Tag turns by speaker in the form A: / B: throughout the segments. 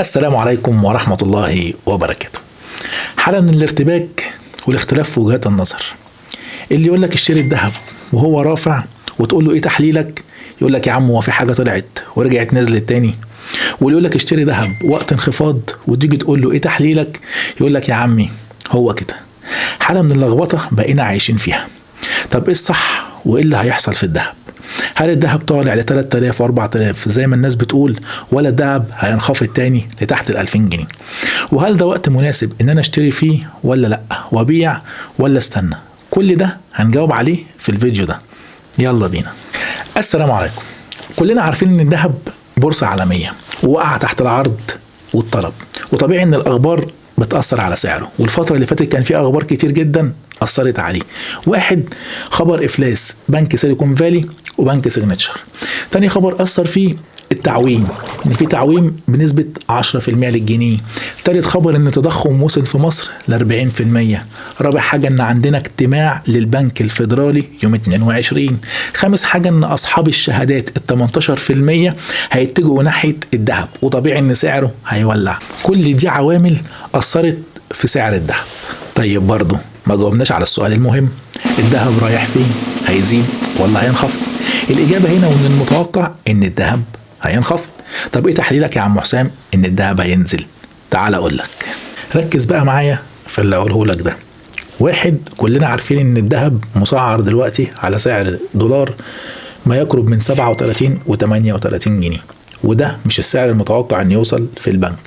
A: السلام عليكم ورحمة الله وبركاته. حالة من الارتباك والاختلاف في وجهات النظر. اللي يقول لك اشتري الذهب وهو رافع وتقول له ايه تحليلك، يقول لك يا عم هو في حاجة طلعت ورجعت نزلت تاني. واللي يقول لك اشتري ذهب وقت انخفاض وتيجي تقول له ايه تحليلك، يقول لك يا عمي هو كده. حالة من اللخبطة بقينا عايشين فيها. طب ايه الصح وايه اللي هيحصل في الذهب؟ هل الذهب طالع ل 3000 و 4000 زي ما الناس بتقول، ولا الذهب هينخفض تاني لتحت ال 2000 جنيه؟ وهل ده وقت مناسب ان انا اشتري فيه ولا لا، وابيع ولا استنى؟ كل ده هنجاوب عليه في الفيديو ده. يلا بينا. السلام عليكم. كلنا عارفين ان الذهب بورصة عالمية ووقع تحت العرض والطلب، وطبيعي ان الاخبار بتأثر على سعره، والفترة اللي فاتت كان في اخبار كتير جدا أثرت عليه. واحد، خبر إفلاس بنك سيليكون فالي وبنك سيجنتشر. تاني خبر أثر فيه التعويم، إن في تعويم بنسبة 10% للجنيه. تالت خبر إن التضخم وصل في مصر ل 40%. رابع حاجة إن عندنا اجتماع للبنك الفيدرالي يوم 22. خامس حاجة إن أصحاب الشهادات ال 18% هيتجهوا ناحية الذهب، وطبيعي إن سعره هيولع. كل دي عوامل أثرت في سعر الذهب. طيب برضو ما جاوبناش على السؤال المهم، الذهب رايح فين؟ هيزيد ولا هينخفض؟ الإجابة هنا ومن المتوقع إن الذهب هينخفض. طب إيه تحليلك يا عم حسام إن الذهب هينزل؟ تعال أقول لك. ركز بقى معايا في اللي أقوله لك ده. واحد، كلنا عارفين إن الذهب مسعر دلوقتي على سعر دولار ما يقرب من 37 و 38 جنيه، وده مش السعر المتوقع إن يوصل في البنك.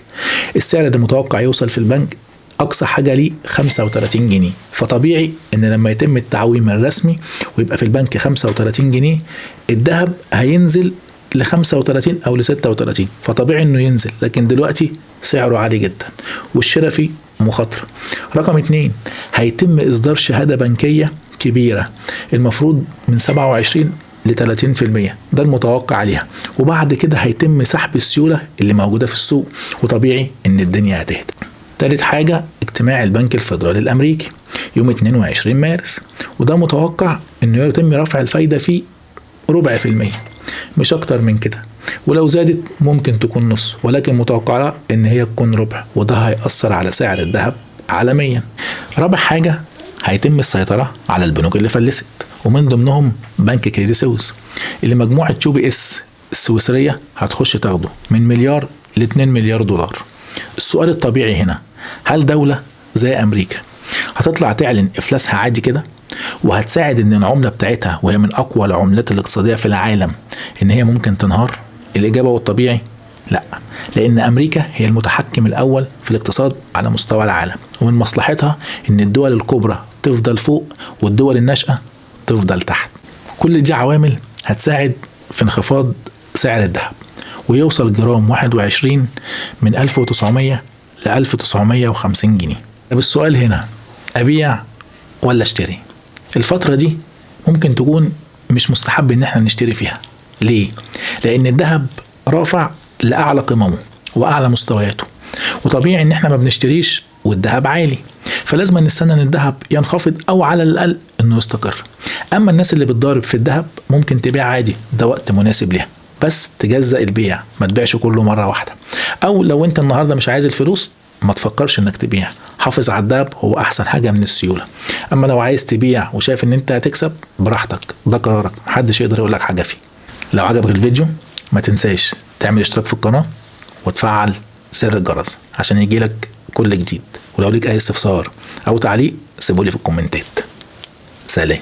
A: السعر المتوقع يوصل في البنك أقصى حاجة ليه 35 جنيه، فطبيعي إن لما يتم التعويم الرسمي ويبقى في البنك 35 جنيه، الذهب هينزل ل 35 أو ل 36، فطبيعي إنه ينزل. لكن دلوقتي سعره عالي جدا والشراء فيه مخاطرة. رقم 2، هيتم إصدار شهادة بنكية كبيرة، المفروض من 27 ل 30%، ده المتوقع عليها. وبعد كده هيتم سحب السيولة اللي موجودة في السوق، وطبيعي إن الدنيا هتهدى. تالت حاجة، اجتماع البنك الفيدرالي الأمريكي يوم 22 مارس، وده متوقع إنه يتم رفع الفايدة فيه 0.25%، مش أكتر من كده. ولو زادت ممكن تكون نص، ولكن متوقع إن هي تكون ربع، وده هيأثر على سعر الذهب عالميا. رابع حاجة، هيتم السيطرة على البنوك اللي فلست، ومن ضمنهم بنك كريدي سويس اللي مجموعة UBS السويسرية هتخش تاخده من مليار ل 2 مليار دولار. السؤال الطبيعي هنا، هل دولة زي أمريكا هتطلع تعلن إفلاسها عادي كده وهتساعد إن العملة بتاعتها وهي من أقوى العملات الاقتصادية في العالم إن هي ممكن تنهار؟ الإجابة والطبيعي لا، لأن أمريكا هي المتحكم الأول في الاقتصاد على مستوى العالم، ومن مصلحتها إن الدول الكبرى تفضل فوق والدول الناشئة تفضل تحت. كل دي عوامل هتساعد في انخفاض سعر الذهب، ويوصل جرام 21 من 1900 ل 1950 جنيه. طب السؤال هنا، أبيع ولا اشتري؟ الفترة دي ممكن تكون مش مستحب إن احنا نشتري فيها. ليه؟ لأن الذهب رافع لأعلى قممه وأعلى مستوياته، وطبيعي إن احنا ما بنشتريش والذهب عالي، فلازم نستنى إن الذهب ينخفض أو على الأقل إنه يستقر. أما الناس اللي بتضارب في الذهب ممكن تبيع عادي، ده وقت مناسب ليها، بس تجزأ البيع، ما تبيعش كله مرة واحدة. أو لو أنت النهاردة مش عايز الفلوس ما تفكرش إنك تبيع، حافظ على الذهب، هو أحسن حاجة من السيولة. أما لو عايز تبيع وشايف إن أنت هتكسب، براحتك، ده قرارك، محدش يقدر يقول لك حاجة فيه. لو عجبك الفيديو ما تنساش تعمل اشتراك في القناة وتفعل زر الجرس عشان يجيلك كل جديد. ولو ليك أي استفسار أو تعليق سيبولي في الكومنتات. سلام.